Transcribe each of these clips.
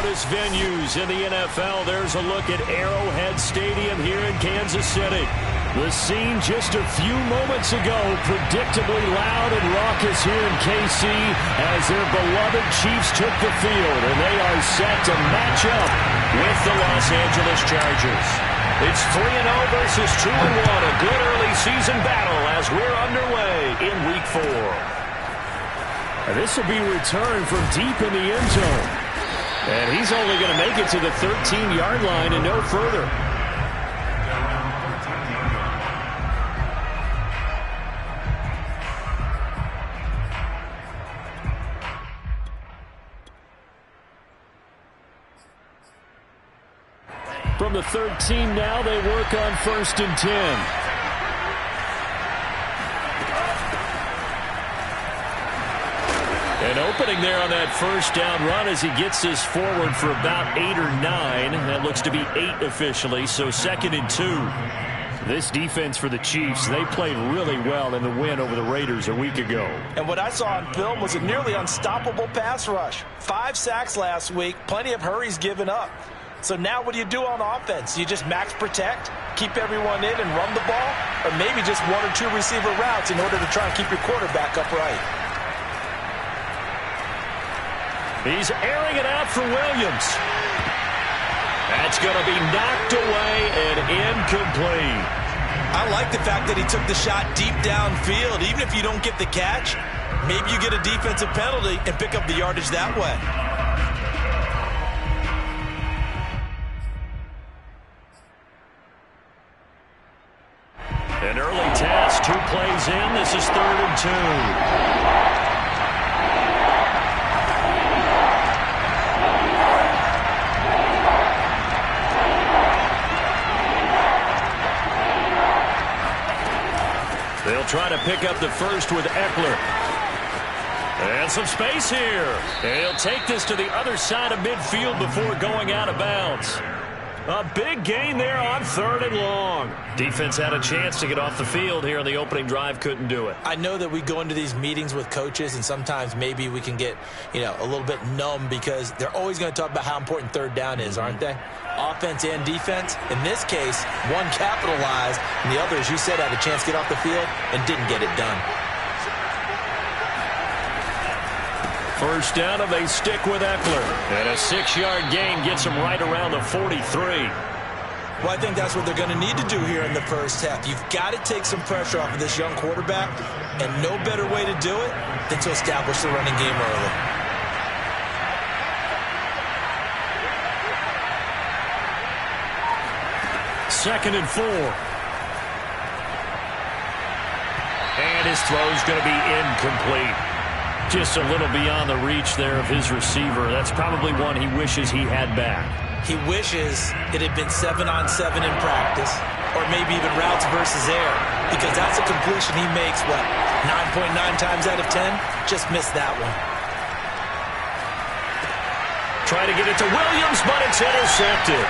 famous venues in the NFL. There's a look at Arrowhead Stadium here in Kansas City. The scene just a few moments ago, predictably loud and raucous here in KC as their beloved Chiefs took the field, and they are set to match up with the Los Angeles Chargers. It's 3-0 versus 2-1, a good early season battle as we're underway in Week 4. This will be returned from deep in the end zone. And he's only going to make it to the 13-yard line and no further. From the 13 now, they work on 1st and 10. An opening there on that first down run as he gets this forward for about 8 or 9. That looks to be 8 officially, so 2nd and 2. This defense for the Chiefs, they played really well in the win over the Raiders a week ago. And what I saw on film was a nearly unstoppable pass rush. 5 sacks last week, plenty of hurries given up. So now what do you do on offense? You just max protect, keep everyone in and run the ball, or maybe just 1 or 2 receiver routes in order to try and keep your quarterback upright. He's airing it out for Williams. That's going to be knocked away and incomplete. I like the fact that he took the shot deep downfield. Even if you don't get the catch, maybe you get a defensive penalty and pick up the yardage that way. An early test, 2 plays in. This is 3rd and 2. They'll try to pick up the first with Eckler. And some space here. And he'll take this to the other side of midfield before going out of bounds. A big gain there on 3rd and long. Defense had a chance to get off the field here on the opening drive, couldn't do it. I know that we go into these meetings with coaches, and sometimes maybe we can get, a little bit numb because they're always going to talk about how important 3rd down is, aren't they? Offense and defense. In this case, one capitalized, and the other, as you said, had a chance to get off the field and didn't get it done. First down, and they stick with Eckler. And a 6-yard gain gets him right around the 43. Well, I think that's what they're going to need to do here in the first half. You've got to take some pressure off of this young quarterback, and no better way to do it than to establish the running game early. Second and 4. And his throw's going to be incomplete. Just a little beyond the reach there of his receiver. That's probably one he wishes he had back. He wishes it had been 7-on-7 in practice, or maybe even routes versus air, because that's a completion he makes, 9.9 times out of 10? Just missed that one. Try to get it to Williams, but it's intercepted.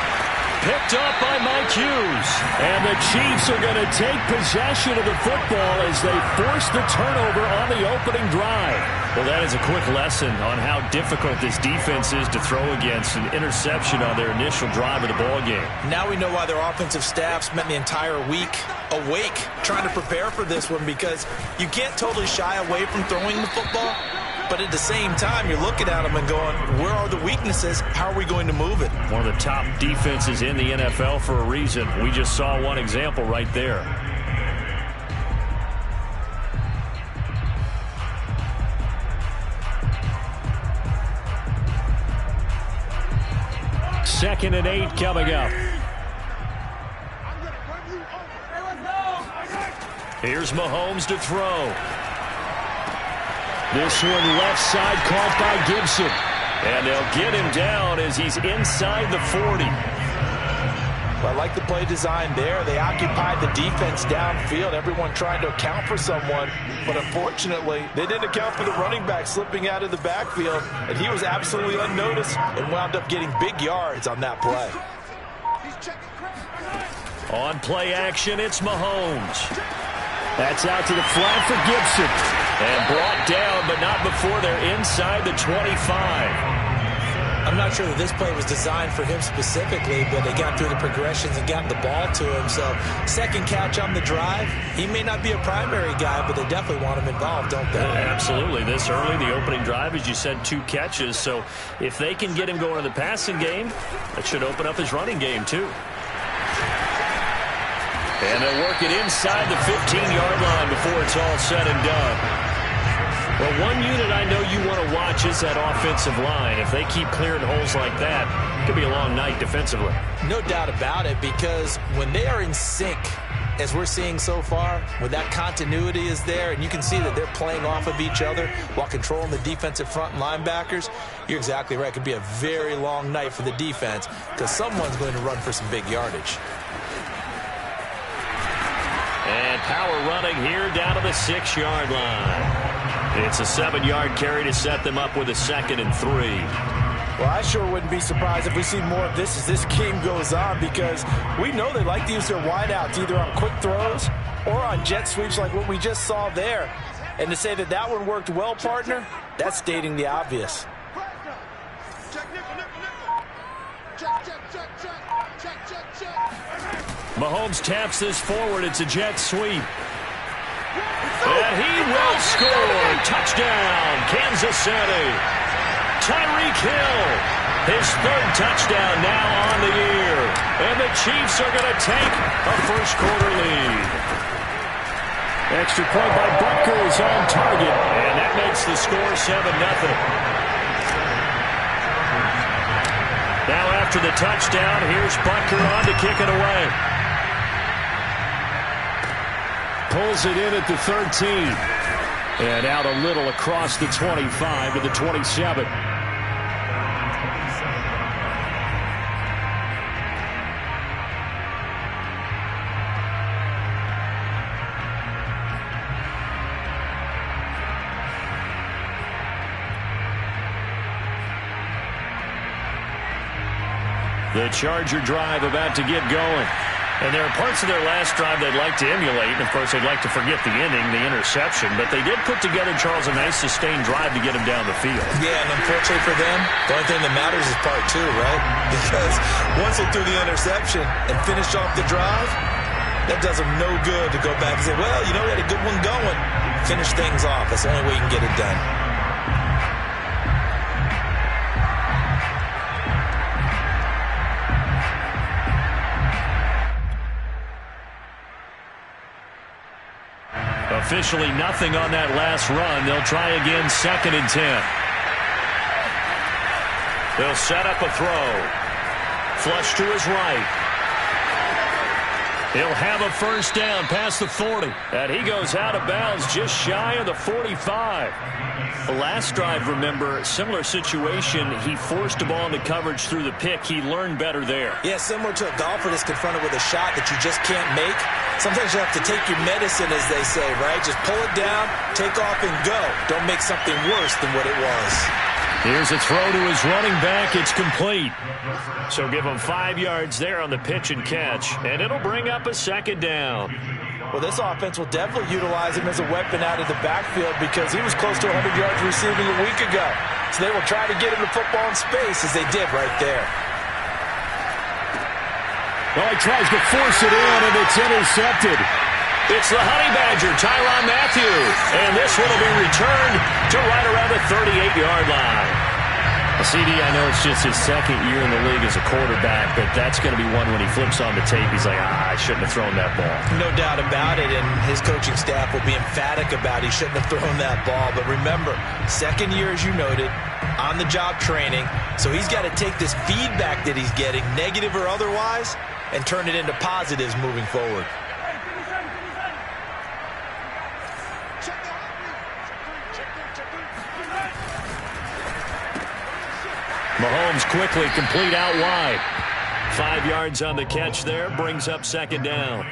Picked up by Mike Hughes. And the Chiefs are going to take possession of the football as they force the turnover on the opening drive. Well, that is a quick lesson on how difficult this defense is to throw against. An interception on their initial drive of the ballgame. Now we know why their offensive staff spent the entire week awake trying to prepare for this one, because you can't totally shy away from throwing the football. But at the same time, you're looking at them and going, where are the weaknesses? How are we going to move it? One of the top defenses in the NFL for a reason. We just saw one example right there. Second and 8 coming up. Here's Mahomes to throw. This one left side caught by Gibson. And they'll get him down as he's inside the 40. Well, I like the play design there. They occupied the defense downfield, everyone trying to account for someone. But unfortunately, they didn't account for the running back slipping out of the backfield. And he was absolutely unnoticed and wound up getting big yards on that play. On play action, it's Mahomes. That's out to the flat for Gibson. And brought down, but not before they're inside the 25. I'm not not sure that this play was designed for him specifically, but they got through the progressions and got the ball to him. So second catch on the drive. He may not be a primary guy, but they definitely want him involved, don't they? Absolutely. This early, the opening drive, as you said, 2 catches. So if they can get him going in the passing game, that should open up his running game too. And they'll work it inside the 15-yard line before it's all said and done. Well, one unit I know you want to watch is that offensive line. If they keep clearing holes like that, it could be a long night defensively. No doubt about it, because when they are in sync, as we're seeing so far, when that continuity is there, and you can see that they're playing off of each other while controlling the defensive front and linebackers, you're exactly right. It could be a very long night for the defense because someone's going to run for some big yardage. And power running here down to the 6-yard line. It's a 7-yard carry to set them up with a 2nd and 3. Well, I sure wouldn't be surprised if we see more of this as this game goes on, because we know they like to use their wideouts either on quick throws or on jet sweeps like what we just saw there. And to say that that one worked well, partner, that's stating the obvious. Mahomes taps this forward. It's a jet sweep. And he will score. Touchdown, Kansas City. Tyreek Hill, his 3rd touchdown now on the year. And the Chiefs are going to take a first-quarter lead. Extra point by Butker is on target, and that makes the score 7-0. Now after the touchdown, here's Butker on to kick it away. Pulls it in at the 13. And out a little across the 25 to the 27. The Charger drive about to get going. And there are parts of their last drive they'd like to emulate. And, of course, they'd like to forget the inning, the interception. But they did put together, Charles, a nice sustained drive to get him down the field. Yeah, and unfortunately for them, the only thing that matters is part 2, right? Because once they threw the interception and finished off the drive, that does them no good to go back and say, well, you know, we had a good one going. Finish things off. That's the only way you can get it done. Officially nothing on that last run. They'll try again, 2nd and 10. They'll set up a throw. Flush to his right. He'll have a first down past the 40. And he goes out of bounds just shy of the 45. The last drive, remember, similar situation. He forced a ball into coverage through the pick. He learned better there. Yeah, similar to a golfer that's confronted with a shot that you just can't make. Sometimes you have to take your medicine, as they say, right? Just pull it down, take off, and go. Don't make something worse than what it was. Here's a throw to his running back. It's complete. So give him 5 yards there on the pitch and catch, and it'll bring up a 2nd down. Well, this offense will definitely utilize him as a weapon out of the backfield because he was close to 100 yards receiving a week ago. So they will try to get him the football in space, as they did right there. Well, he tries to force it in, and it's intercepted. It's the Honey Badger, Tyrann Mathieu. And this one will be returned to right around the 38-yard line. CD, I know it's just his 2nd year in the league as a quarterback, but that's going to be one when he flips on the tape. He's like, I shouldn't have thrown that ball. No doubt about it, and his coaching staff will be emphatic about he shouldn't have thrown that ball. But remember, 2nd year, as you noted, on-the-job training. So he's got to take this feedback that he's getting, negative or otherwise, and turn it into positives moving forward. Mahomes quickly complete out wide. 5 yards on the catch there, brings up 2nd down.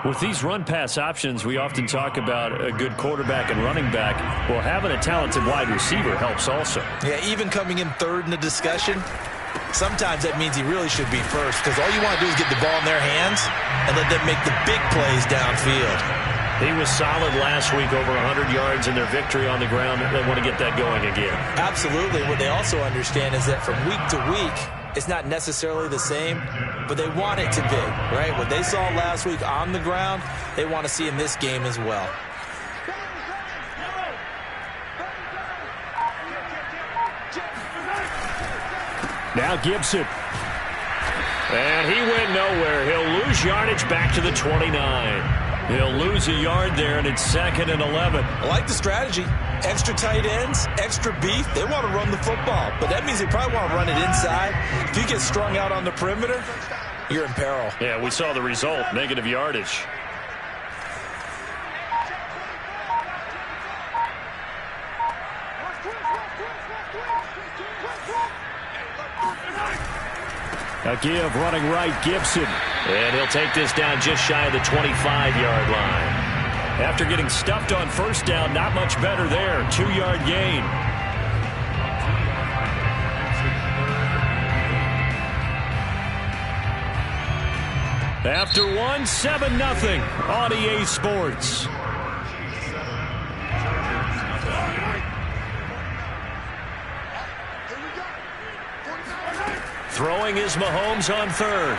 With these run-pass options, we often talk about a good quarterback and running back. Well, having a talented wide receiver helps also. Yeah, even coming in 3rd in the discussion, sometimes that means he really should be first because all you want to do is get the ball in their hands and let them make the big plays downfield. He was solid last week, over 100 yards in their victory on the ground. They want to get that going again. Absolutely. What they also understand is that from week to week, it's not necessarily the same, but they want it to be, right? What they saw last week on the ground, they want to see in this game as well. Now Gibson. And he went nowhere. He'll lose yardage back to the 29. He'll lose a yard there, and it's 2nd and 11. I like the strategy. Extra tight ends, extra beef. They want to run the football, but that means they probably want to run it inside. If you get strung out on the perimeter, you're in peril. Yeah, we saw the result, negative yardage. A give running right, Gibson. And he'll take this down just shy of the 25-yard line. After getting stuffed on first down, not much better there. 2-yard gain. After one, 7-0 on EA Sports. Throwing is Mahomes on third.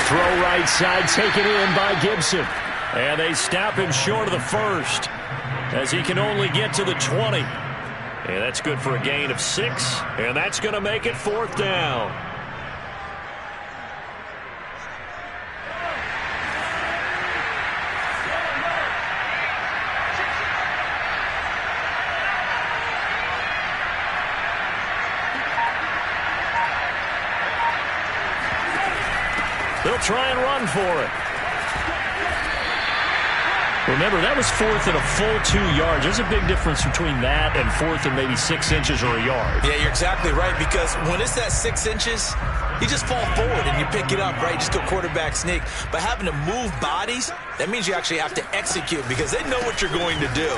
Throw right side, taken in by Gibson. And they stop him short of the first, as he can only get to the 20. And that's good for a gain of 6. And that's going to make it 4th down. They'll try and run for it. Remember, that was 4th and a full 2 yards. There's a big difference between that and 4th and maybe 6 inches or a yard. Yeah, you're exactly right, because when it's that 6 inches, you just fall forward and you pick it up, right? Just go quarterback sneak. But having to move bodies, that means you actually have to execute, because they know what you're going to do.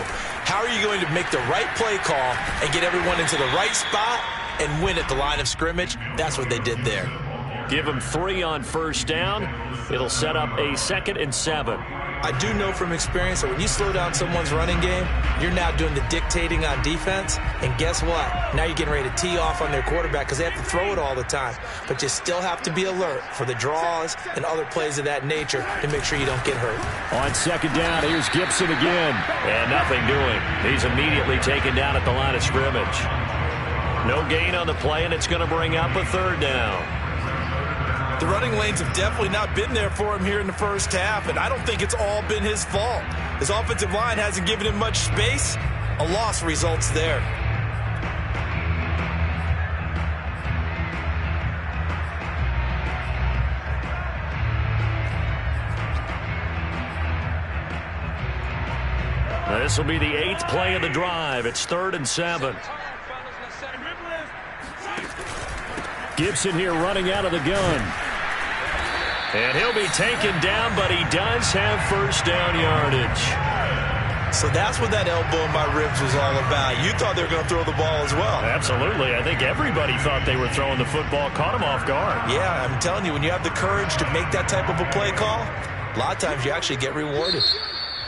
How are you going to make the right play call and get everyone into the right spot and win at the line of scrimmage? That's what they did there. Give them 3 on first down. It'll set up a 2nd and 7. I do know from experience that when you slow down someone's running game, you're now doing the dictating on defense. And guess what? Now you're getting ready to tee off on their quarterback, because they have to throw it all the time. But you still have to be alert for the draws and other plays of that nature to make sure you don't get hurt. On 2nd down, here's Gibson again. And nothing doing. He's immediately taken down at the line of scrimmage. No gain on the play, and it's going to bring up a 3rd down. The running lanes have definitely not been there for him here in the first half, and I don't think it's all been his fault. His offensive line hasn't given him much space. A loss results there. This will be the 8th play of the drive. It's 3rd and 7. Gibson here running out of the gun. And he'll be taken down, but he does have first down yardage. So that's what that elbow in my ribs was all about. You thought they were going to throw the ball as well. Absolutely. I think everybody thought they were throwing the football, caught him off guard. Yeah, I'm telling you, when you have the courage to make that type of a play call, a lot of times you actually get rewarded.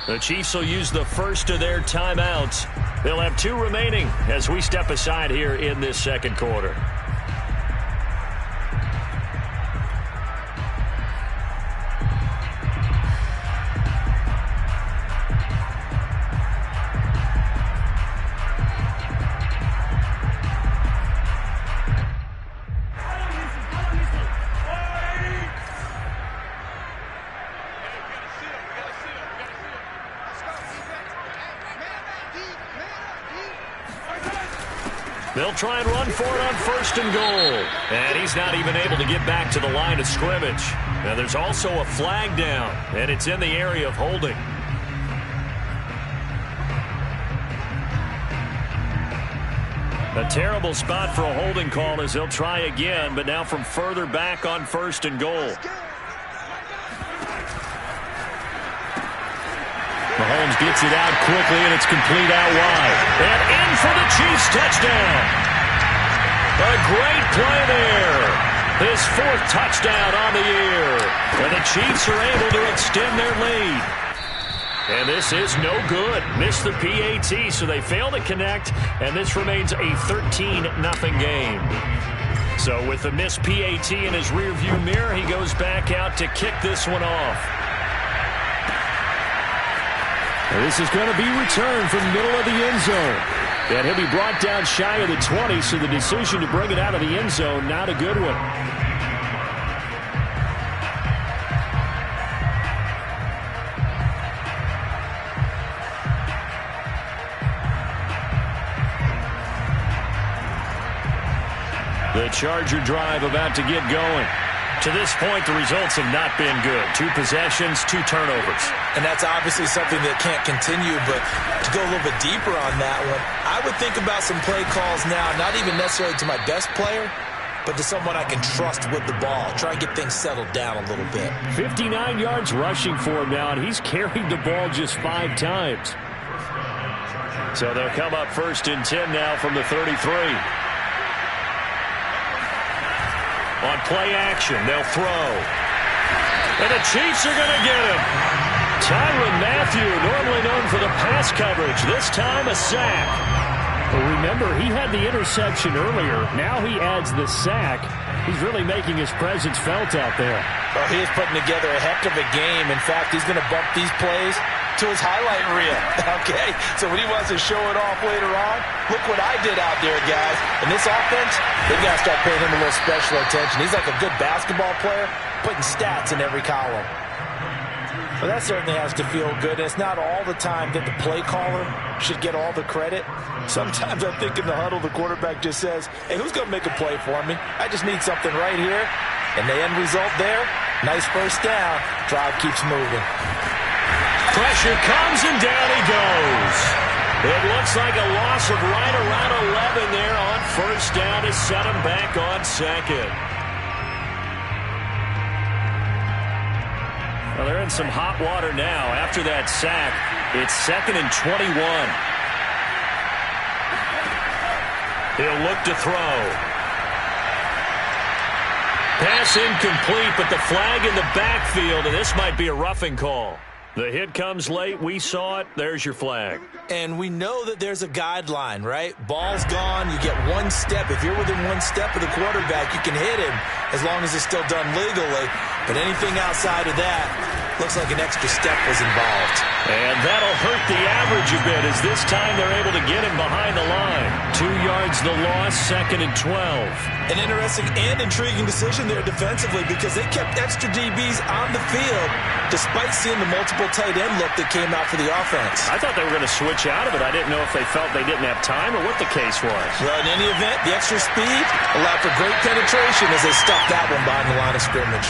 The Chiefs will use the first of their timeouts. They'll have 2 remaining as we step aside here in this 2nd quarter. They'll try and run for it on 1st and goal. And he's not even able to get back to the line of scrimmage. Now there's also a flag down, and it's in the area of holding. A terrible spot for a holding call as they'll try again, but now from further back on 1st and goal. Mahomes gets it out quickly, and it's complete out wide. And in for the Chiefs touchdown. A great play there. His 4th touchdown on the year. And the Chiefs are able to extend their lead. And this is no good. Missed the PAT, so they fail to connect, and this remains a 13-0 game. So with the missed PAT in his rearview mirror, he goes back out to kick this one off. And this is going to be returned from the middle of the end zone. And he'll be brought down shy of the 20, so the decision to bring it out of the end zone, not a good one. The Charger drive about to get going. To this point, the results have not been good. 2 possessions, 2 turnovers. And that's obviously something that can't continue, but to go a little bit deeper on that one, I would think about some play calls now, not even necessarily to my best player, but to someone I can trust with the ball. Try and get things settled down a little bit. 59 yards rushing for him now, and he's carried the ball just 5 times. So they'll come up 1st and 10 now from the 33. On play action, they'll throw. And the Chiefs are going to get him. Tyrann Mathieu, normally known for the pass coverage, this time a sack. But remember, he had the interception earlier. Now he adds the sack. He's really making his presence felt out there. Well, he is putting together a heck of a game. In fact, he's going to bump these plays to his highlight reel. Okay, so when he wants to show it off later on, look what I did out there, guys. In this offense, they've got to start paying him a little special attention. He's like a good basketball player, putting stats in every column. Well, that certainly has to feel good. And it's not all the time that the play caller should get all the credit. Sometimes I think in the huddle, the quarterback just says, hey, who's going to make a play for me? I just need something right here. And the end result there, nice first down. Drive keeps moving. Pressure comes, and down he goes. It looks like a loss of right around 11 there on 1st down to set him back on 2nd. Well, they're in some hot water now. After that sack, it's 2nd and 21. He'll look to throw. Pass incomplete, but the flag in the backfield, and this might be a roughing call. The hit comes late. We saw it. There's your flag. And we know that there's a guideline, right? Ball's gone. You get 1 step. If you're within 1 step of the quarterback, you can hit him as long as it's still done legally. But anything outside of that, looks like an extra step was involved. And that'll hurt the average a bit as this time they're able to get him behind the line. 2 yards the loss, 2nd and 12. An interesting and intriguing decision there defensively because they kept extra DBs on the field despite seeing the multiple tight end look that came out for the offense. I thought they were going to switch out of it. I didn't know if they felt they didn't have time or what the case was. Well, in any event, the extra speed allowed for great penetration as they stuffed that one behind the line of scrimmage.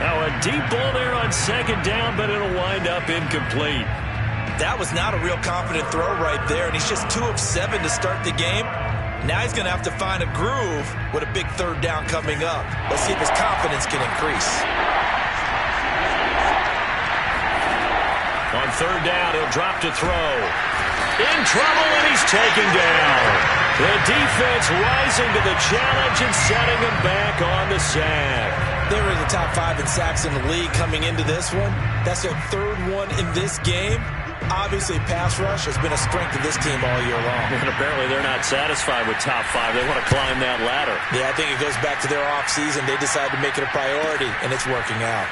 Now a deep ball there on 2nd down, but it'll wind up incomplete. That was not a real confident throw right there, and he's just 2 of 7 to start the game. Now he's going to have to find a groove with a big 3rd down coming up. Let's see if his confidence can increase. On 3rd down, he'll drop to throw. In trouble, and he's taken down. The defense rising to the challenge and setting him back on the sack. They were in the top 5 in sacks in the league coming into this one. That's their 3rd one in this game. Obviously, pass rush has been a strength of this team all year long. And apparently they're not satisfied with top 5. They want to climb that ladder. Yeah, I think it goes back to their offseason. They decided to make it a priority, and it's working out.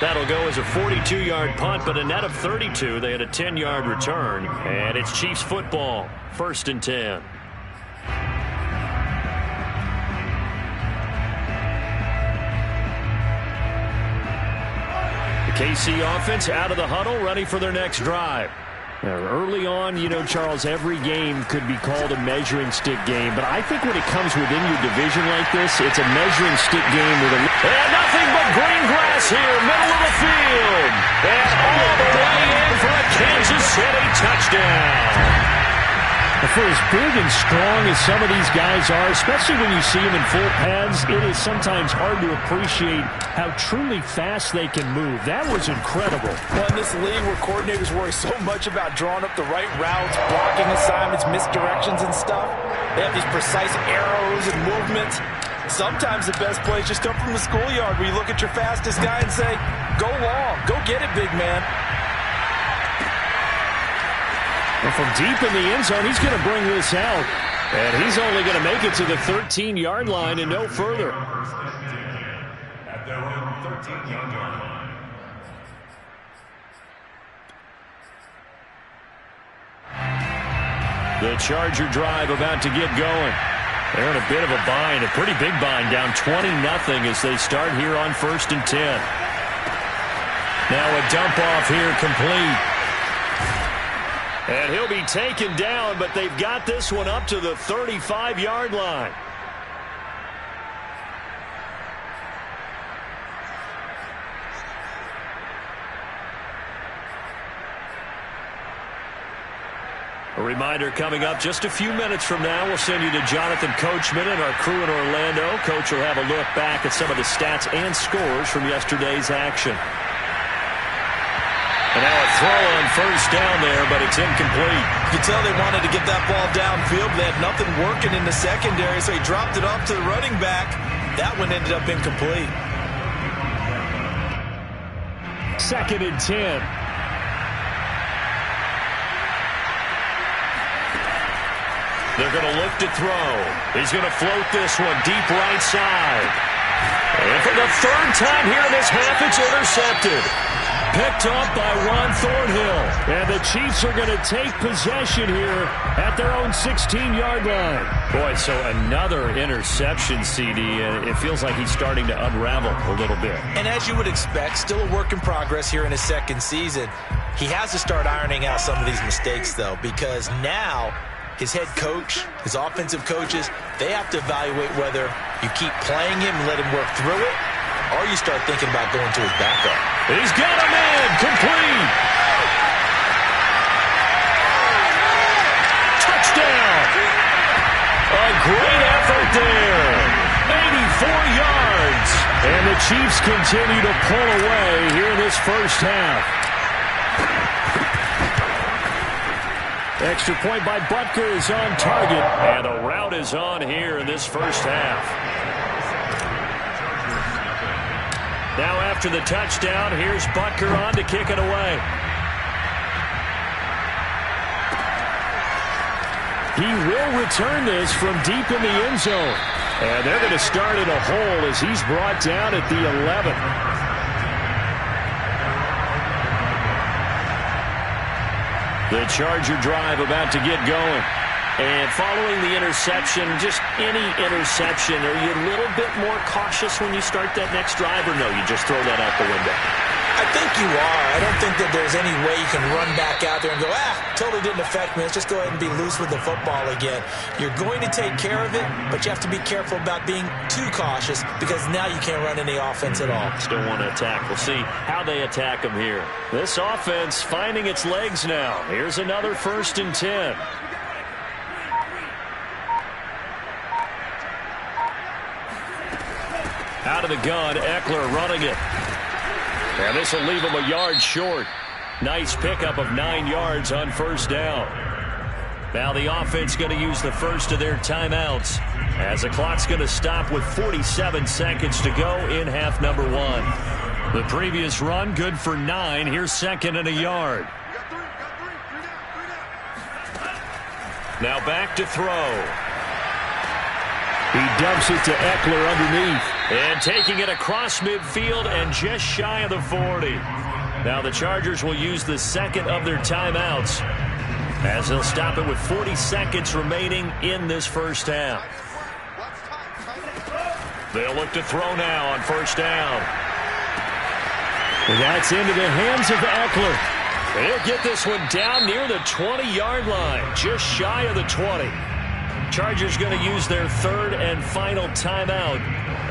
That'll go as a 42-yard punt, but a net of 32. They had a 10-yard return, and it's Chiefs football, 1st and 10. KC offense out of the huddle, ready for their next drive. Now, early on, you know, Charles, every game could be called a measuring stick game, but I think when it comes within your division like this, it's a measuring stick game with a... And nothing but green grass here, middle of the field. And all the way in for a Kansas City touchdown. For as big and strong as some of these guys are, especially when you see them in full pads, it is sometimes hard to appreciate how truly fast they can move. That was incredible. Well, in this league where coordinators worry so much about drawing up the right routes, blocking assignments, misdirections and stuff, they have these precise arrows and movements. Sometimes the best plays just come from the schoolyard where you look at your fastest guy and say, go long, go get it, big man. And from deep in the end zone, he's going to bring this out. And he's only going to make it to the 13-yard line and no further. At their own 13-yard line. The Charger drive about to get going. They're in a bit of a bind, a pretty big bind, down 20-0 as they start here on 1st and 10. Now a dump off here complete. And he'll be taken down, but they've got this one up to the 35-yard line. A reminder coming up just a few minutes from now, we'll send you to Jonathan Coachman and our crew in Orlando. Coach will have a look back at some of the stats and scores from yesterday's action. And now a throw on 1st down there, but it's incomplete. You can tell they wanted to get that ball downfield. They had nothing working in the secondary, so he dropped it off to the running back. That one ended up incomplete. 2nd and 10. They're going to look to throw. He's going to float this one deep right side. And for the 3rd time here in this half, it's intercepted. Picked up by Ron Thornhill. And the Chiefs are going to take possession here at their own 16-yard line. Boy, so another interception, CD, and it feels like he's starting to unravel a little bit. And as you would expect, still a work in progress here in his 2nd season. He has to start ironing out some of these mistakes, though, because now his head coach, his offensive coaches, they have to evaluate whether you keep playing him and let him work through it, or you start thinking about going to his backup. He's got a man, complete. Touchdown. A great effort there. 84 yards. And the Chiefs continue to pull away here in this 1st half. Extra point by Butker is on target. And the route is on here in this 1st half. Now after the touchdown, here's Butker on to kick it away. He will return this from deep in the end zone. And they're going to start in a hole as he's brought down at the 11. The Charger drive about to get going. And following the interception, just any interception, are you a little bit more cautious when you start that next drive, or no, you just throw that out the window? I think you are. I don't think that there's any way you can run back out there and go, totally didn't affect me. Let's just go ahead and be loose with the football again. You're going to take care of it, but you have to be careful about being too cautious because now you can't run any offense at all. Still want to attack. We'll see how they attack them here. This offense finding its legs now. Here's another 1st and 10. Out of the gun, Eckler running it. And this will leave him a yard short. Nice pickup of 9 yards on 1st down. Now the offense going to use the first of their timeouts as the clock's going to stop with 47 seconds to go in half number 1. The previous run good for 9. Here's 2nd and a yard. Now back to throw. He dumps it to Eckler underneath. And taking it across midfield and just shy of the 40. Now the Chargers will use the 2nd of their timeouts as they'll stop it with 40 seconds remaining in this 1st half. They'll look to throw now on 1st down. And that's into the hands of Eckler. He'll get this one down near the 20-yard line, just shy of the 20. Chargers going to use their 3rd and final timeout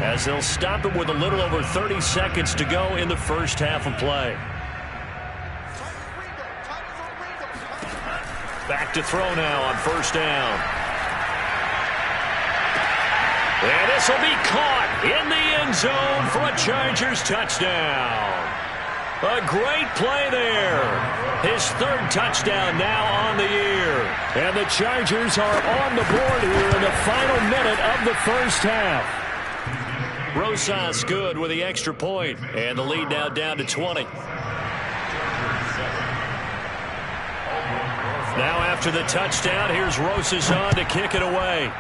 as they'll stop it with a little over 30 seconds to go in the 1st half of play. Back to throw now on first down. And this will be caught in the end zone for a Chargers touchdown. A great play there. His third touchdown now on the year. And the Chargers are on the board here in the final minute of the first half. Rosas good with the extra point. And the lead now down to 20. Now after the touchdown, here's Rosas on to kick it away.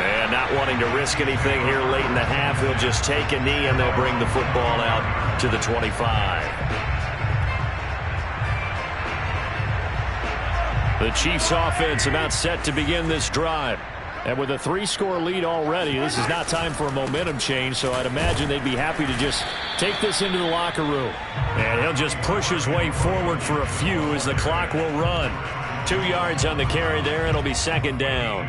And not wanting to risk anything here late in the half, he'll just take a knee and they'll bring the football out to the 25. The Chiefs offense about set to begin this drive. And with a 3-score lead already, this is not time for a momentum change, so I'd imagine they'd be happy to just take this into the locker room. And he'll just push his way forward for a few as the clock will run. 2 yards on the carry there, and it'll be second down.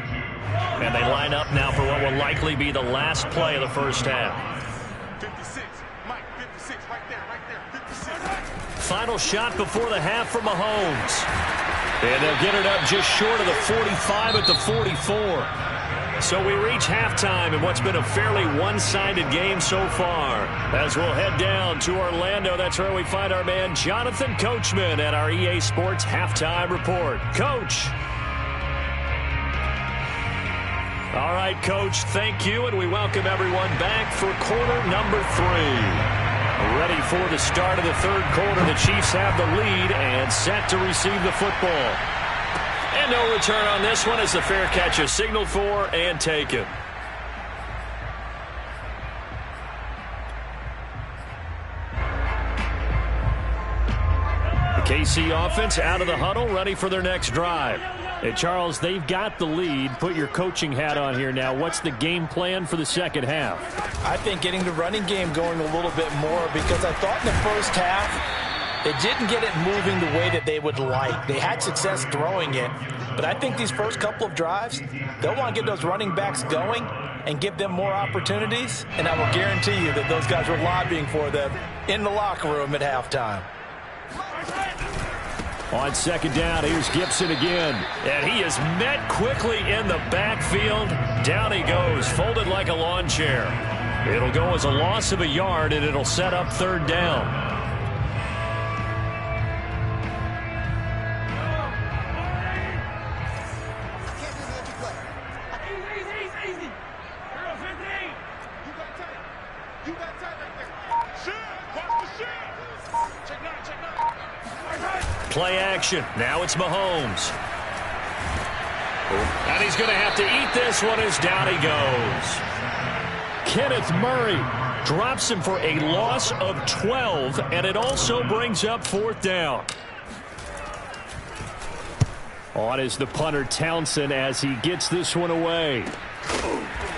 And they line up now for what will likely be the last play of the first half. 56, Mike, 56, right there, 56. Final shot before the half from Mahomes. And they'll get it up just short of the 45 at the 44. So we reach halftime in what's been a fairly one-sided game so far. As we'll head down to Orlando, that's where we find our man Jonathan Coachman at our EA Sports Halftime Report. Coach. All right, Coach, thank you, and we welcome everyone back for quarter number 3. Ready for the start of the third quarter. The Chiefs have the lead and set to receive the football. And no return on this one as the fair catch is signaled for and taken. The KC offense out of the huddle, ready for their next drive. Hey, Charles, they've got the lead. Put your coaching hat on here now. What's the game plan for the second half? I think getting the running game going a little bit more, because I thought in the first half they didn't get it moving the way that they would like. They had success throwing it, but I think these first couple of drives, they'll want to get those running backs going and give them more opportunities, and I will guarantee you that those guys were lobbying for them in the locker room at halftime. On second down, here's Gibson again. And he is met quickly in the backfield. Down he goes, folded like a lawn chair. It'll go as a loss of a yard, and it'll set up third down. Play action. Now it's Mahomes. And he's going to have to eat this one as down he goes. Kenneth Murray drops him for a loss of 12, and it also brings up fourth down. On is the punter Townsend as he gets this one away.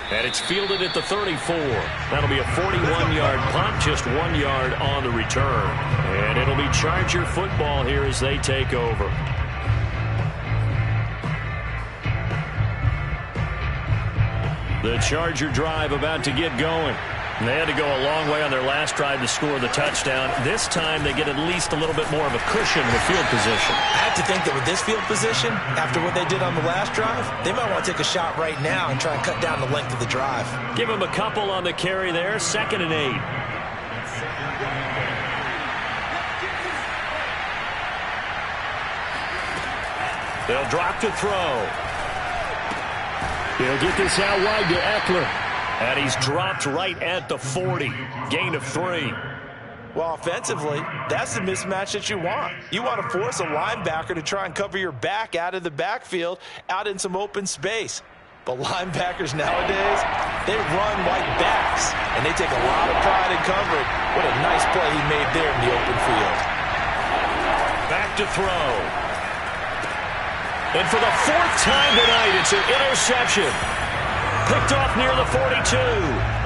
And it's fielded at the 34. That'll be a 41-yard punt, just 1 yard on the return. And it'll be Charger football here as they take over. The Charger drive about to get going. They had to go a long way on their last drive to score the touchdown. This time they get at least a little bit more of a cushion with field position. I have to think that with this field position, after what they did on the last drive, they might want to take a shot right now and try and cut down the length of the drive. Give them a couple on the carry there. 2nd and 8. They'll drop to throw. He'll get this out wide to Eckler. And he's dropped right at the 40. Gain of 3. Well, offensively, that's the mismatch that you want. You want to force a linebacker to try and cover your back out of the backfield, out in some open space. But linebackers nowadays, they run like backs, and they take a lot of pride in covering. What a nice play he made there in the open field. Back to throw. And for the 4th time tonight, it's an interception. Picked off near the 42,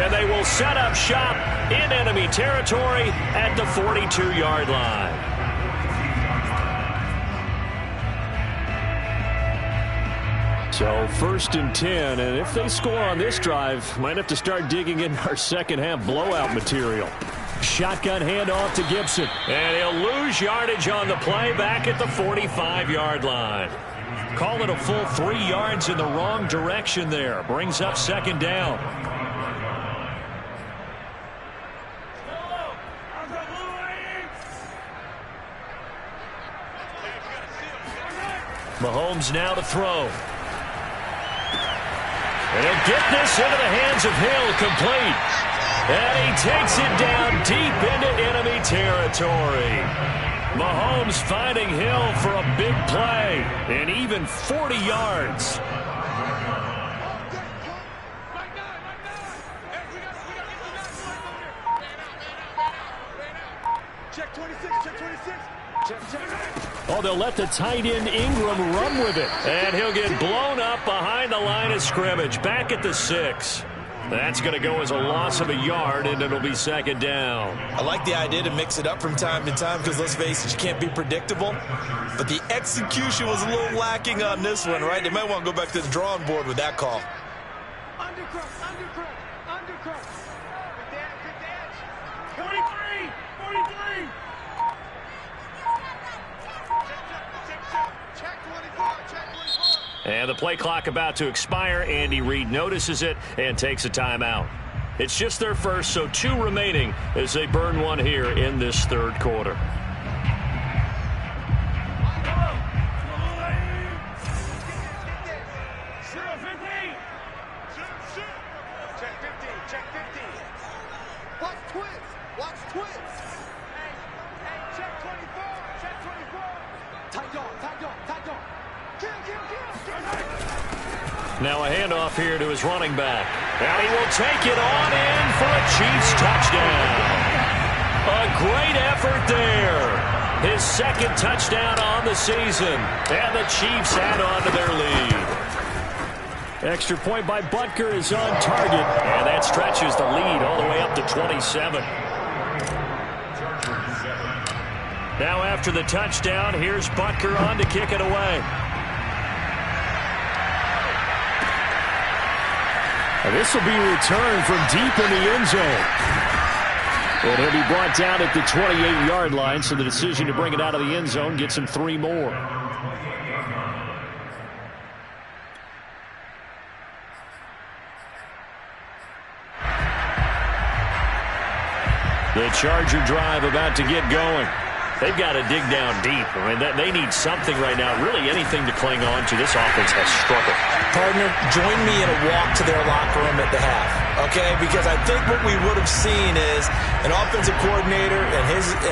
and they will set up shop in enemy territory at the 42-yard line. So 1st and 10, and if they score on this drive, might have to start digging in our second half blowout material. Shotgun handoff to Gibson. And he'll lose yardage on the play back at the 45-yard line. Call it a full 3 yards in the wrong direction there. Brings up second down. Mahomes now to throw. And he'll get this into the hands of Hill, complete. And he takes it down deep into enemy territory. Mahomes finding Hill for a big play, and even 40 yards. Check 26, check 26. Oh, they'll let the tight end Ingram run with it. And he'll get blown up behind the line of scrimmage, back at the 6. That's going to go as a loss of a yard, and it'll be second down. I like the idea to mix it up from time to time because, let's face it, you can't be predictable. But the execution was a little lacking on this one, right? They might want to go back to the drawing board with that call. Undercut. Good dance. 43. Check 24. And the play clock about to expire. Andy Reid notices it and takes a timeout. It's just their first, so 2 remaining as they burn one here in this third quarter. Check 50. Watch twins. Hey, check 24. Tight dog. Now a handoff here to his running back. And he will take it on in for a Chiefs touchdown. A great effort there. His second touchdown on the season. And the Chiefs add on to their lead. Extra point by Butker is on target. And that stretches the lead all the way up to 27. Now after the touchdown, here's Butker on to kick it away. And this will be returned from deep in the end zone. And he'll be brought down at the 28-yard line, so the decision to bring it out of the end zone gets him 3 more. The Charger drive about to get going. They've got to dig down deep. I mean, they need something right now, really anything to cling on to. This offense has struggled. Partner, join me in a walk to their locker room at the half, okay? Because I think what we would have seen is an offensive coordinator and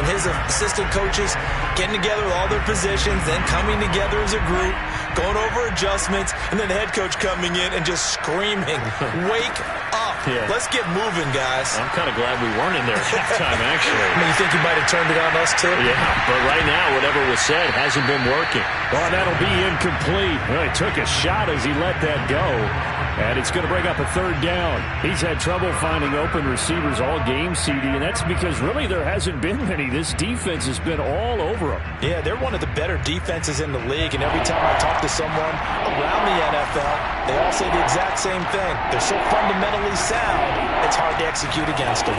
his assistant coaches getting together with all their positions, then coming together as a group, going over adjustments, and then the head coach coming in and just screaming, wake up. Yeah. Let's get moving, guys. I'm kind of glad we weren't in there at halftime, actually. I mean, you think you might have turned it on us, too? Yeah, but right now, whatever was said hasn't been working. Well, that'll be incomplete. Well, he took a shot as he let that go. And it's going to bring up a third down. He's had trouble finding open receivers all game, CD, and that's because really there hasn't been many. This defense has been all over him. Yeah, they're one of the better defenses in the league, and every time I talk to someone around the NFL, they all say the exact same thing. They're so fundamentally sound, it's hard to execute against them.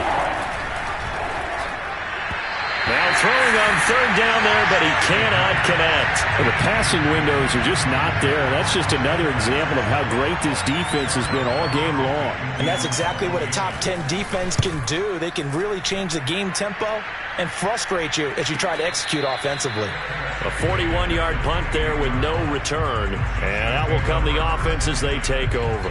Now throwing on third down there, but he cannot connect. Well, the passing windows are just not there. That's just another example of how great this defense has been all game long. And that's exactly what a top 10 defense can do. They can really change the game tempo and frustrate you as you try to execute offensively. A 41-yard punt there with no return. And out will come the offense as they take over.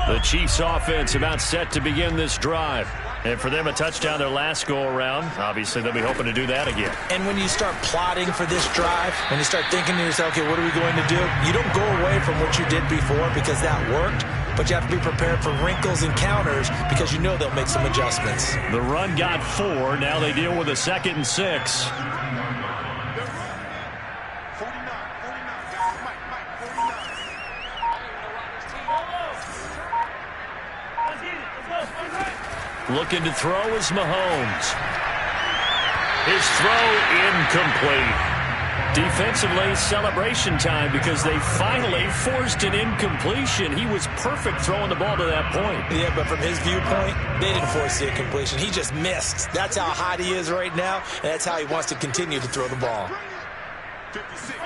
The Chiefs offense about set to begin this drive. And for them, a touchdown their last go-around. Obviously, they'll be hoping to do that again. And when you start plotting for this drive, when you start thinking to yourself, okay, what are we going to do? You don't go away from what you did before because that worked, but you have to be prepared for wrinkles and counters because you know they'll make some adjustments. The run got 4. Now they deal with a 2nd and 6. Looking to throw is Mahomes. His throw incomplete. Defensively, celebration time because they finally forced an incompletion. He was perfect throwing the ball to that point. Yeah, but from his viewpoint, they didn't force the incompletion. He just missed. That's how hot he is right now, and that's how he wants to continue to throw the ball. 56.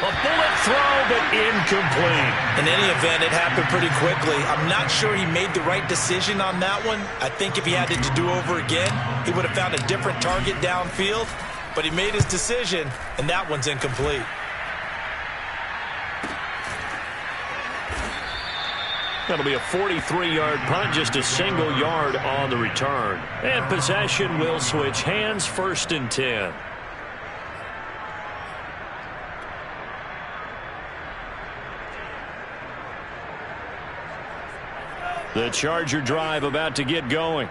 A bullet throw, but incomplete. In any event, it happened pretty quickly. I'm not sure he made the right decision on that one. I think if he had it to do over again, he would have found a different target downfield. But he made his decision, and that one's incomplete. That'll be a 43-yard punt, just a single yard on the return. And possession will switch hands, 1st and 10. The Charger drive about to get going.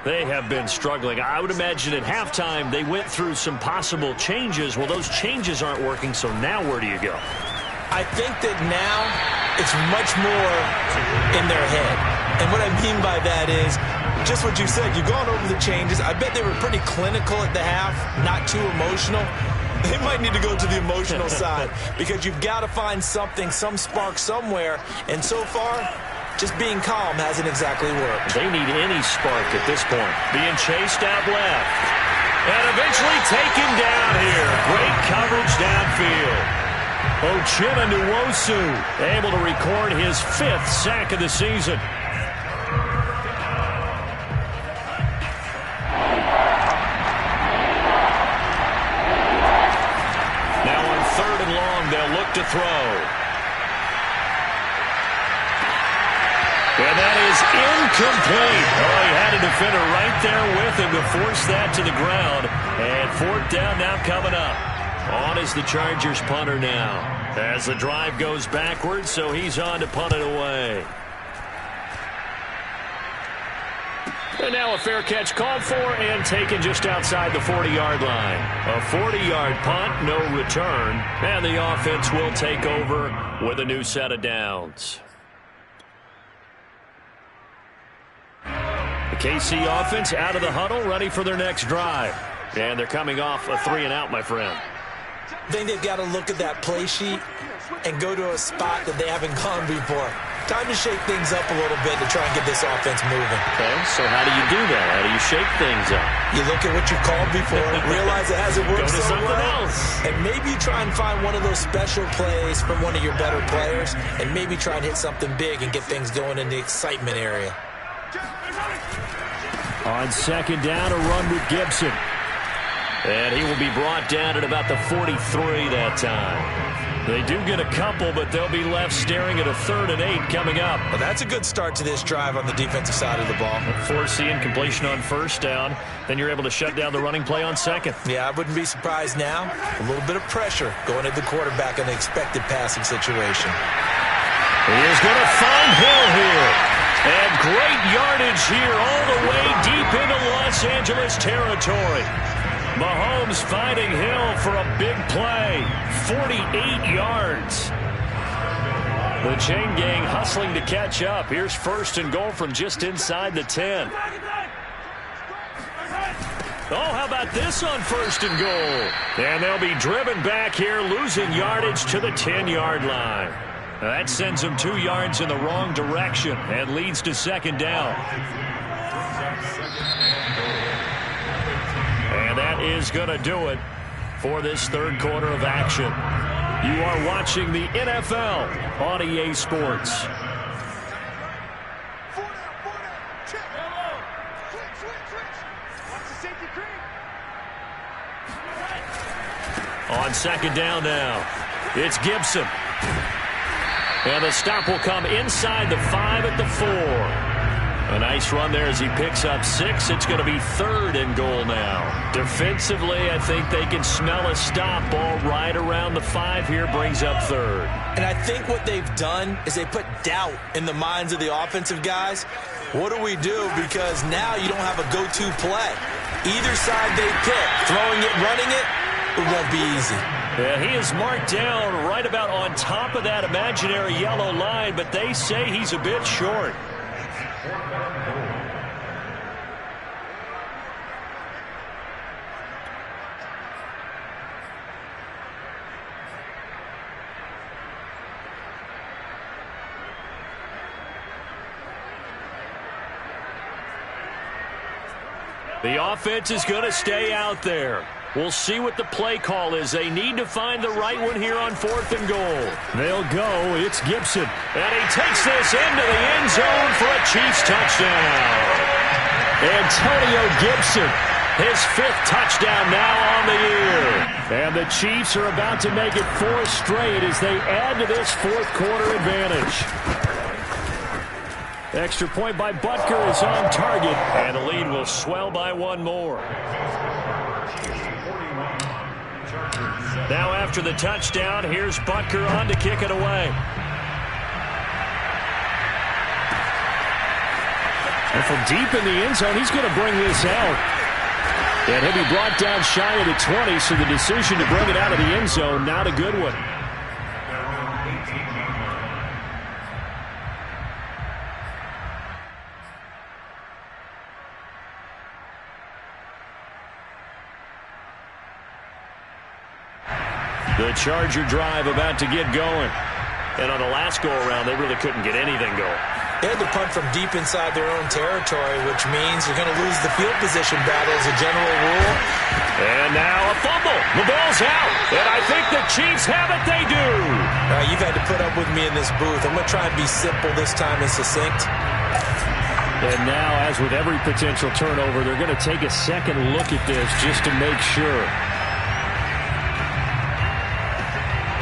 They have been struggling. I would imagine at halftime they went through some possible changes. Well, those changes aren't working, so now where do you go? I think that now it's much more in their head. And what I mean by that is just what you said. You've gone over the changes. I bet they were pretty clinical at the half, not too emotional. They might need to go to the emotional side because you've got to find something, some spark somewhere. And so far, just being calm hasn't exactly worked. They need any spark at this point. Being chased out left. And eventually taken down here. Great coverage downfield. Uchenna Nwosu able to record his 5th sack of the season. Now on 3rd and long, they'll look to throw. And that is incomplete. Oh, he had a defender right there with him to force that to the ground. And 4th down now coming up. On is the Chargers punter now. As the drive goes backwards, so he's on to punt it away. And now a fair catch called for and taken just outside the 40-yard line. A 40-yard punt, no return. And the offense will take over with a new set of downs. The KC offense out of the huddle, ready for their next drive. And they're coming off a 3-and-out, my friend. I think they've got to look at that play sheet and go to a spot that they haven't gone before. Time to shake things up a little bit to try and get this offense moving. Okay, so how do you do that? How do you shake things up? You look at what you called before, realize it hasn't worked Go to so something well, else. and maybe you try and find one of those special plays from one of your better players, and maybe try and hit something big and get things going in the excitement area. On 2nd down, a run with Gibson. And he will be brought down at about the 43 that time. They do get a couple, but they'll be left staring at a 3rd and 8 coming up. Well, that's a good start to this drive on the defensive side of the ball. Force the incompletion on 1st down. Then you're able to shut down the running play on 2nd. Yeah, I wouldn't be surprised now. A little bit of pressure going at the quarterback in the expected passing situation. He is going to find Hill here. And great yardage here all the way deep into Los Angeles territory. Mahomes finding Hill for a big play. 48 yards. The chain gang hustling to catch up. Here's 1st and goal from just inside the 10. Oh, how about this on 1st and goal? And they'll be driven back here, losing yardage to the 10-yard line. That sends them 2 yards in the wrong direction and leads to 2nd down. And that is going to do it for this 3rd quarter of action. You are watching the NFL on EA Sports. On 2nd down now, it's Gibson. And the stop will come inside the 5 at the 4. A nice run there as he picks up 6. It's going to be 3rd and goal now. Defensively, I think they can smell a stop. Ball right around the 5 here, brings up 3rd. And I think what they've done is they put doubt in the minds of the offensive guys. What do we do? Because now you don't have a go-to play. Either side they pick, throwing it, running it, it won't be easy. Yeah, he is marked down right about on top of that imaginary yellow line, but they say he's a bit short. The offense is going to stay out there. We'll see what the play call is. They need to find the right one here on 4th and goal. They'll go. It's Gibson. And he takes this into the end zone for a Chiefs touchdown. Antonio Gibson, his 5th touchdown now on the year. And the Chiefs are about to make it 4 straight as they add to this 4th quarter advantage. Extra point by Butker is on target, and the lead will swell by 1 more. Now after the touchdown, here's Butker on to kick it away. And from deep in the end zone, he's going to bring this out. And he'll be brought down shy of the 20, so the decision to bring it out of the end zone, not a good one. The Charger drive about to get going. And on the last go-around, they really couldn't get anything going. They had to punt from deep inside their own territory, which means you're going to lose the field position battle as a general rule. And now a fumble. The ball's out. And I think the Chiefs have it. They do. You've had to put up with me in this booth. I'm going to try and be simple this time and succinct. And now, as with every potential turnover, they're going to take a second look at this just to make sure.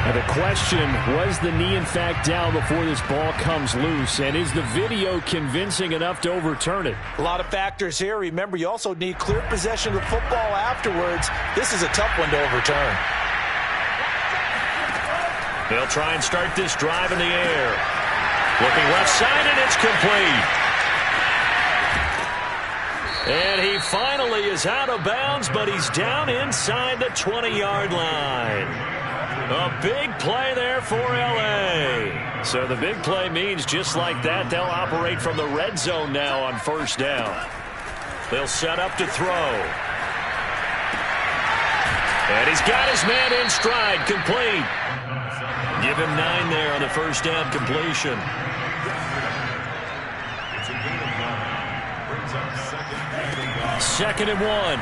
Now the question, was the knee in fact down before this ball comes loose? And is the video convincing enough to overturn it? A lot of factors here. Remember, you also need clear possession of the football afterwards. This is a tough one to overturn. They'll try and start this drive in the air. Looking left side, and it's complete. And he finally is out of bounds, but he's down inside the 20-yard line. A big play there for L.A. So the big play means just like that, they'll operate from the red zone now on 1st down. They'll set up to throw. And he's got his man in stride, complete. Give him 9 there on the 1st down completion. Second and 1.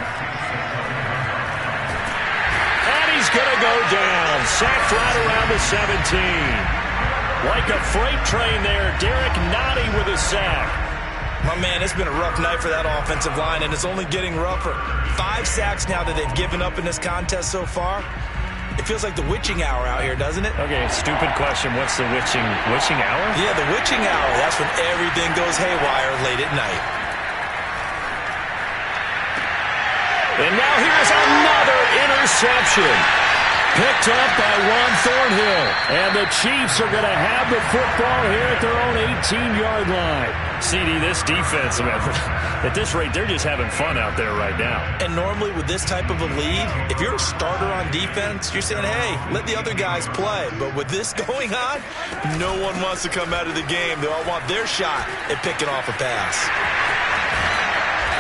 He's going to go down. Sacked right around the 17. Like a freight train there. Derek Nottie with a sack. My man, it's been a rough night for that offensive line, and it's only getting rougher. 5 sacks now that they've given up in this contest so far. It feels like the witching hour out here, doesn't it? Okay, stupid question. What's the witching hour? Yeah, the witching hour. That's when everything goes haywire late at night. And now here's another interception. Picked up by Juan Thornhill. And the Chiefs are going to have the football here at their own 18-yard line. CD, this defense, at this rate, they're just having fun out there right now. And normally with this type of a lead, if you're a starter on defense, you're saying, hey, let the other guys play. But with this going on, no one wants to come out of the game. They all want their shot at picking off a pass.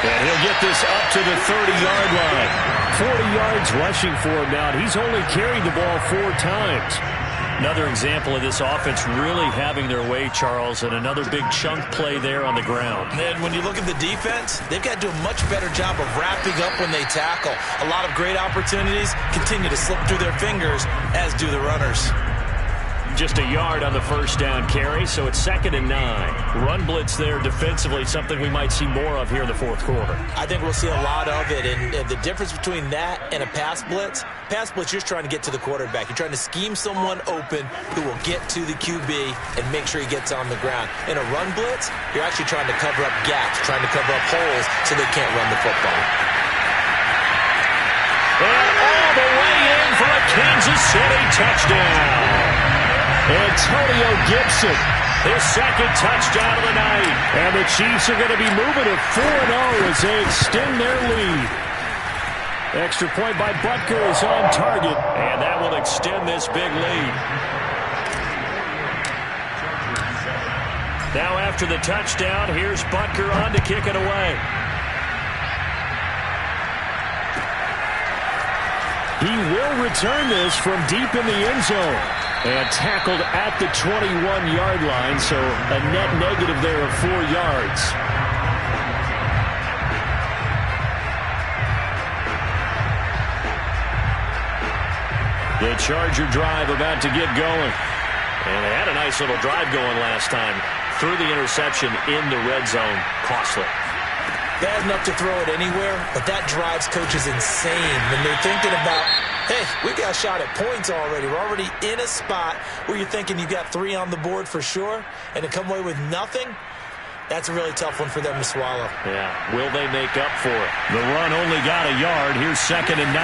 And he'll get this up to the 30-yard line. 40 yards rushing for him now. He's only carried the ball 4 times. Another example of this offense really having their way, Charles, and another big chunk play there on the ground. And when you look at the defense, they've got to do a much better job of wrapping up when they tackle. A lot of great opportunities continue to slip through their fingers, as do the runners. Just a yard on the 1st down carry, so it's 2nd and 9. Run blitz there defensively, something we might see more of here in the 4th quarter. I think we'll see a lot of it, and the difference between that and a pass blitz, you're just trying to get to the quarterback. You're trying to scheme someone open who will get to the QB and make sure he gets on the ground. In a run blitz, you're actually trying to cover up gaps, trying to cover up holes so they can't run the football. And all the way in for a Kansas City touchdown. Antonio Gibson, his 2nd touchdown of the night. And the Chiefs are going to be moving to 4-0 as they extend their lead. Extra point by Butker is on target, and that will extend this big lead. Now after the touchdown, here's Butker on to kick it away. He will return this from deep in the end zone. And tackled at the 21-yard line, so a net negative there of 4 yards. The Charger drive about to get going. And they had a nice little drive going last time. Threw the interception in the red zone. Costly. Bad enough to throw it anywhere, but that drives coaches insane when they're thinking about, hey, we got a shot at points already. We're already in a spot where you're thinking you got 3 on the board for sure, and to come away with nothing, that's a really tough one for them to swallow. Yeah, will they make up for it? The run only got a yard. Here's 2nd and 9.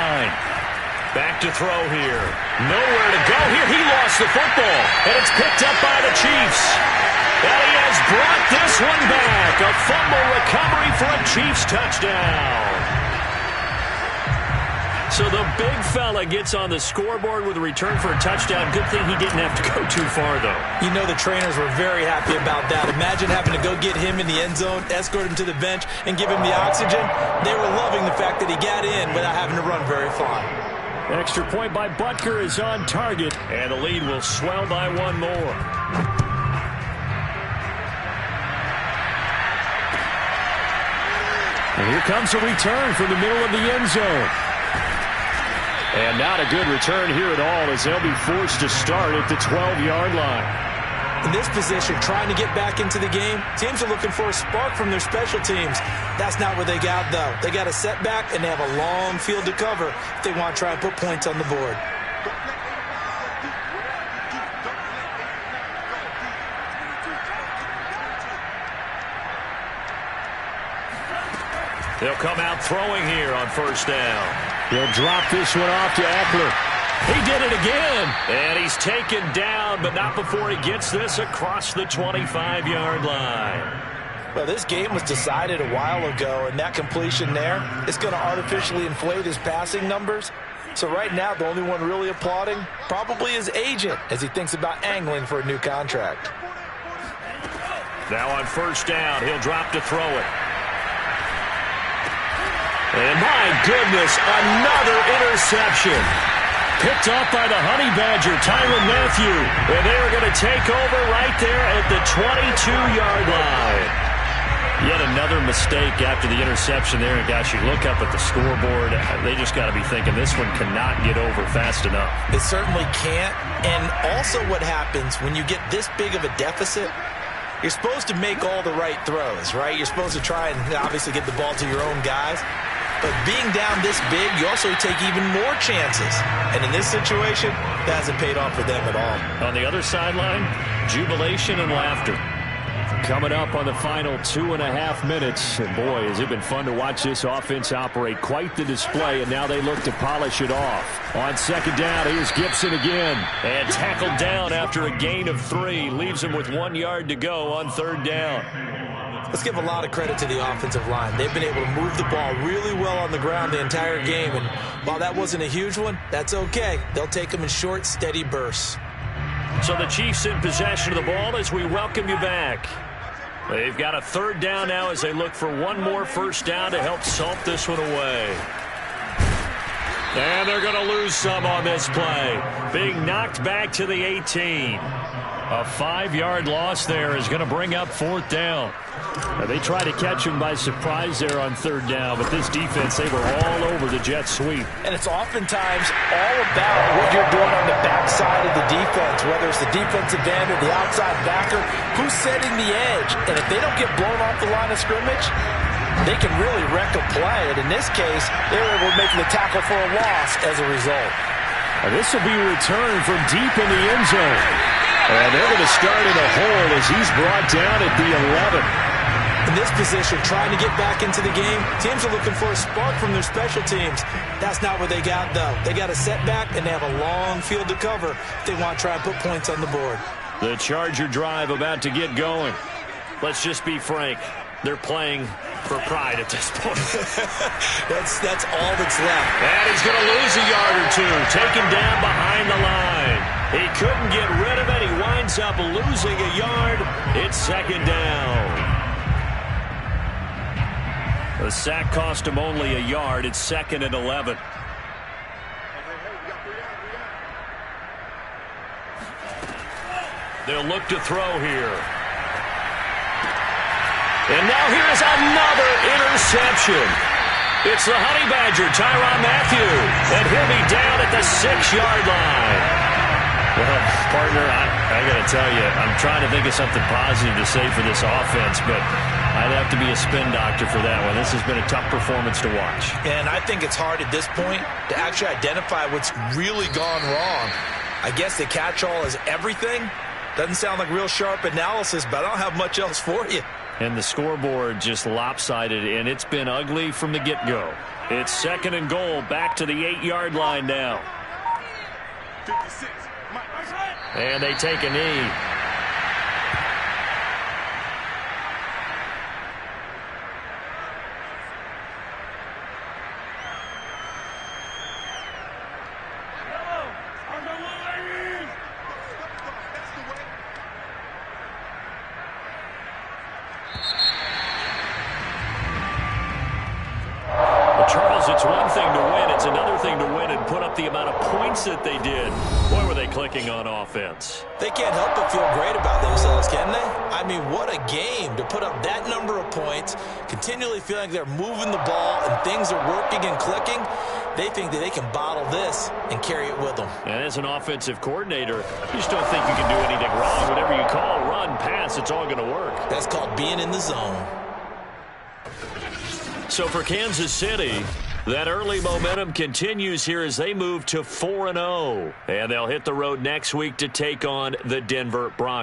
Back to throw here. Nowhere to go here. He lost the football, and it's picked up by the Chiefs. And he has brought this one back. A fumble recovery for a Chiefs touchdown. So the big fella gets on the scoreboard with a return for a touchdown. Good thing he didn't have to go too far, though. You know the trainers were very happy about that. Imagine having to go get him in the end zone, escort him to the bench, and give him the oxygen. They were loving the fact that he got in without having to run very far. Extra point by Butker is on target, and the lead will swell by 1 more. And here comes a return from the middle of the end zone. And not a good return here at all as they'll be forced to start at the 12-yard line. In this position, trying to get back into the game, teams are looking for a spark from their special teams. That's not what they got, though. They got a setback, and they have a long field to cover if they want to try and put points on the board. They'll come out throwing here on 1st down. He'll drop this one off to Eckler. He did it again. And he's taken down, but not before he gets this across the 25-yard line. Well, this game was decided a while ago, and that completion there is going to artificially inflate his passing numbers. So right now, the only one really applauding probably his agent as he thinks about angling for a new contract. Now on 1st down, he'll drop to throw it. And my goodness, another interception. Picked off by the Honey Badger, Tyrann Mathieu. And they are going to take over right there at the 22-yard line. Yet another mistake after the interception there. And gosh, you look up at the scoreboard, they just got to be thinking this one cannot get over fast enough. It certainly can't. And also what happens when you get this big of a deficit, you're supposed to make all the right throws, right? You're supposed to try and obviously get the ball to your own guys. But being down this big, you also take even more chances. And in this situation, that hasn't paid off for them at all. On the other sideline, jubilation and laughter. Coming up on the final 2.5 minutes. And boy, has it been fun to watch this offense operate. Quite the display, and now they look to polish it off. On 2nd down, here's Gibson again. And tackled down after a gain of 3. Leaves him with 1 yard to go on 3rd down. Let's give a lot of credit to the offensive line. They've been able to move the ball really well on the ground the entire game. And while that wasn't a huge one, that's okay. They'll take them in short, steady bursts. So the Chiefs in possession of the ball as we welcome you back. They've got a 3rd down now as they look for one more 1st down to help salt this one away. And they're going to lose some on this play. Being knocked back to the 18. A 5-yard loss there is going to bring up 4th down. They try to catch him by surprise there on 3rd down, but this defense, they were all over the jet sweep. And it's oftentimes all about what you're doing on the backside of the defense, whether it's the defensive end or the outside backer, who's setting the edge. And if they don't get blown off the line of scrimmage, they can really wreck a play. And in this case, they were able to make the tackle for a loss as a result. And this will be returned from deep in the end zone. And they're going to start in a hole as he's brought down at the 11. In this position, trying to get back into the game, teams are looking for a spark from their special teams. That's not what they got, though. They got a setback, and they have a long field to cover if they want to try and put points on the board. The Charger drive about to get going. Let's just be frank. They're playing for pride at this point. That's all that's left. And he's going to lose a yard or two. Taken down behind the line. He couldn't get rid of it. He winds up losing a yard. It's 2nd down. The sack cost him only a yard. It's 2nd and 11. They'll look to throw here. And now here's another interception. It's the Honey Badger, Tyrann Mathieu, and he'll be down at the 6-yard line. Well, partner, I got to tell you, I'm trying to think of something positive to say for this offense, but I'd have to be a spin doctor for that one. This has been a tough performance to watch. And I think it's hard at this point to actually identify what's really gone wrong. I guess the catch-all is everything. Doesn't sound like real sharp analysis, but I don't have much else for you. And the scoreboard just lopsided, and it's been ugly from the get-go. It's 2nd and goal, back to the 8-yard line now. 56. And they take a knee. Charles, it's one thing to win. It's another thing to win and put up the amount of points that they did. Boy, were they clicking on offense. They can't help but feel great about themselves, can they? I mean, what a game to put up that number of points, continually feeling like they're moving the ball and things are working and clicking. They think that they can bottle this and carry it with them. And as an offensive coordinator, you just don't think you can do anything wrong. Whatever you call, run, pass, it's all going to work. That's called being in the zone. So for Kansas City, that early momentum continues here as they move to 4-0. And they'll hit the road next week to take on the Denver Broncos.